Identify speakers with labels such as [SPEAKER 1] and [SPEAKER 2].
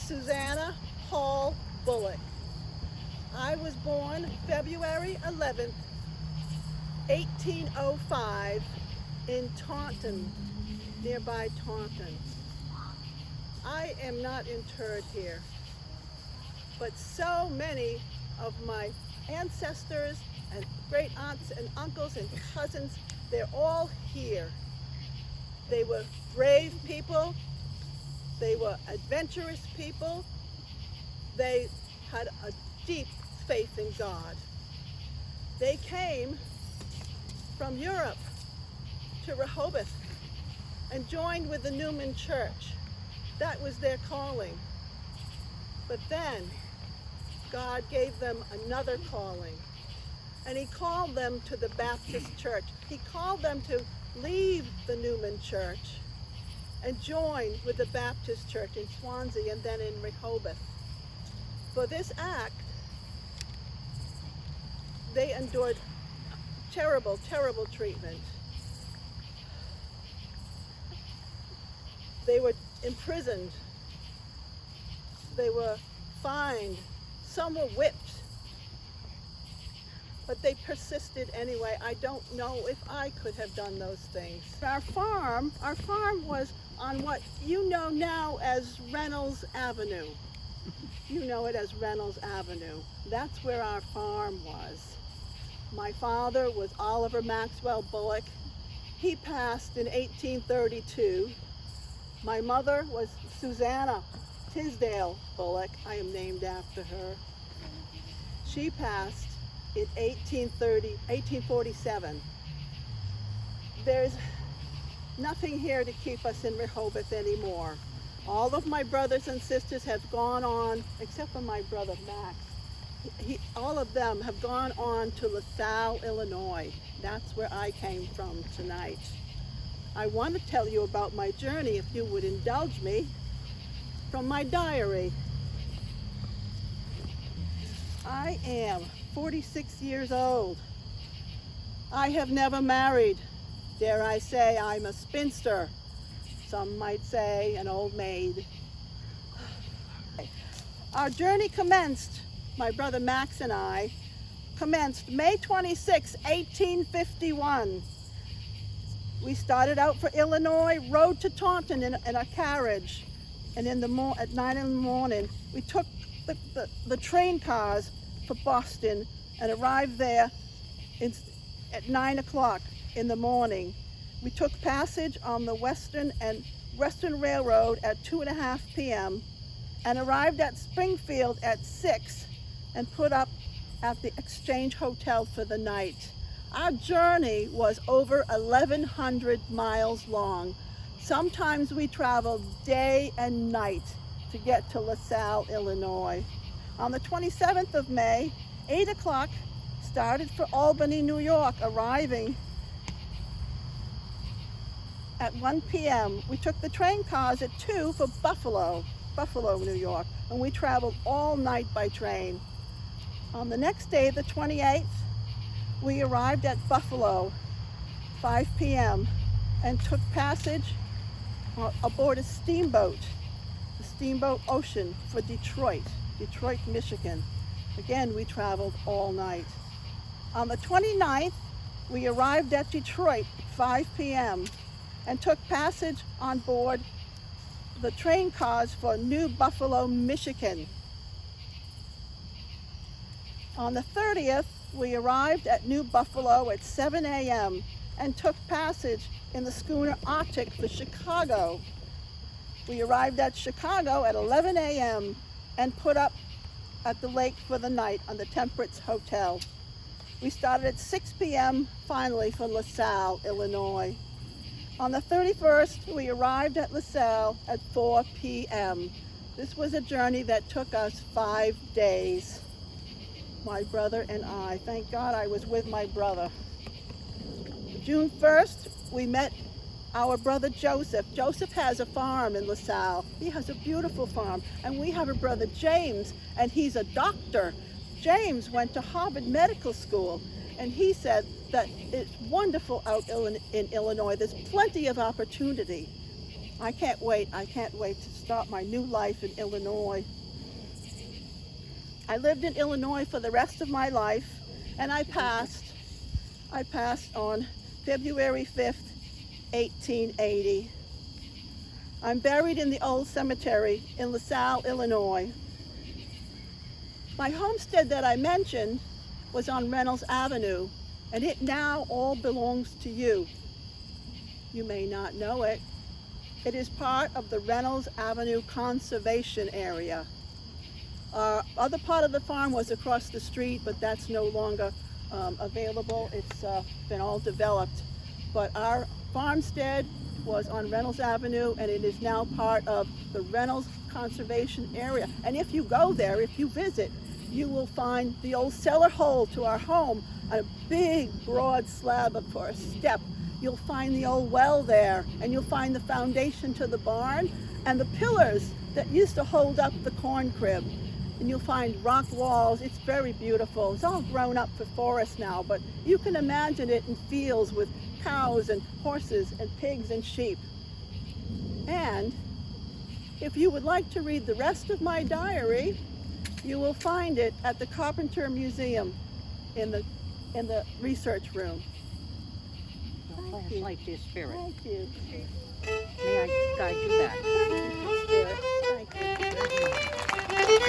[SPEAKER 1] Sussana Hall Bullock. I was born February 11th, 1805 in Taunton, nearby Taunton. I am not interred here, but so many of my ancestors and great aunts and uncles and cousins, they're all here. They were brave people. They were adventurous people. They had a deep faith in God. They came from Europe to Rehoboth and joined with the Newman Church. That was their calling. But then God gave them another calling, and he called them to the Baptist Church. He called them to leave the Newman Church and join with the Baptist Church in Swansea and then in Rehoboth. For this act, they endured terrible, terrible treatment. They were imprisoned. They were fined. Some were whipped. But they persisted anyway. I don't know if I could have done those things. Our farm was on what you know now as Reynolds Avenue. You know it as Reynolds Avenue. That's where our farm was. My father was Oliver Maxwell Bullock. He passed in 1832. My mother was Sussana Tisdale Bullock. I am named after her. She passed in 1847. There's nothing here to keep us in Rehoboth anymore. All of my brothers and sisters have gone on, except for my brother Max. All of them have gone on to LaSalle, Illinois. That's where I came from tonight. I want to tell you about my journey, if you would indulge me, from my diary. I am 46 years old. I have never married. Dare I say I'm a spinster. Some might say an old maid. Our journey commenced, my brother Max and I, commenced May 26, 1851. We started out for Illinois, rode to Taunton in a carriage, and at 9 in the morning, we took the train cars for Boston and arrived there at 9 o'clock in the morning. We took passage on the Western Railroad at 2:30 p.m. and arrived at Springfield at 6 and put up at the Exchange Hotel for the night. Our journey was over 1,100 miles long. Sometimes we traveled day and night to get to LaSalle, Illinois. On the 27th of May, 8 o'clock, started for Albany, New York, arriving at 1 p.m. We took the train cars at 2 for Buffalo, New York, and we traveled all night by train. On the next day, the 28th, we arrived at Buffalo, 5 p.m., and took passage aboard a steamboat, the Steamboat Ocean, for Detroit, Michigan. Again, we traveled all night. On the 29th, we arrived at Detroit, 5 p.m., and took passage on board the train cars for New Buffalo, Michigan. On the 30th, we arrived at New Buffalo at 7 a.m. and took passage in the schooner Arctic for Chicago. We arrived at Chicago at 11 a.m. and put up at the lake for the night on the Temperance Hotel. We started at 6 p.m. finally for LaSalle, Illinois. On the 31st, we arrived at LaSalle at 4 p.m. This was a journey that took us 5 days. My brother and I. Thank God I was with my brother. June 1st, we met our brother Joseph. Joseph has a farm in LaSalle. He has a beautiful farm. And we have a brother James, and he's a doctor. James went to Harvard Medical School, and he said that it's wonderful out in Illinois. There's plenty of opportunity. I can't wait. I can't wait to start my new life in Illinois. I lived in Illinois for the rest of my life, and I passed on February 5th, 1880. I'm buried in the old cemetery in LaSalle, Illinois. My homestead that I mentioned was on Reynolds Avenue, and it now all belongs to you. You may not know it. It is part of the Reynolds Avenue Conservation Area. Other part of the farm was across the street, but that's no longer available. It's been all developed. But our farmstead was on Reynolds Avenue, and it is now part of the Reynolds Conservation Area. And if you go there, if you visit, you will find the old cellar hole to our home, a big broad slab for a step. You'll find the old well there, and you'll find the foundation to the barn and the pillars that used to hold up the corn crib. And you'll find rock walls. It's very beautiful. It's all grown up for forest now, but you can imagine it in fields with cows and horses and pigs and sheep. And if you would like to read the rest of my diary, you will find it at the Carpenter Museum in the research room.
[SPEAKER 2] Thank you. Like your spirit.
[SPEAKER 1] Thank you.
[SPEAKER 2] May I guide you back?
[SPEAKER 1] Spirit. Thank you.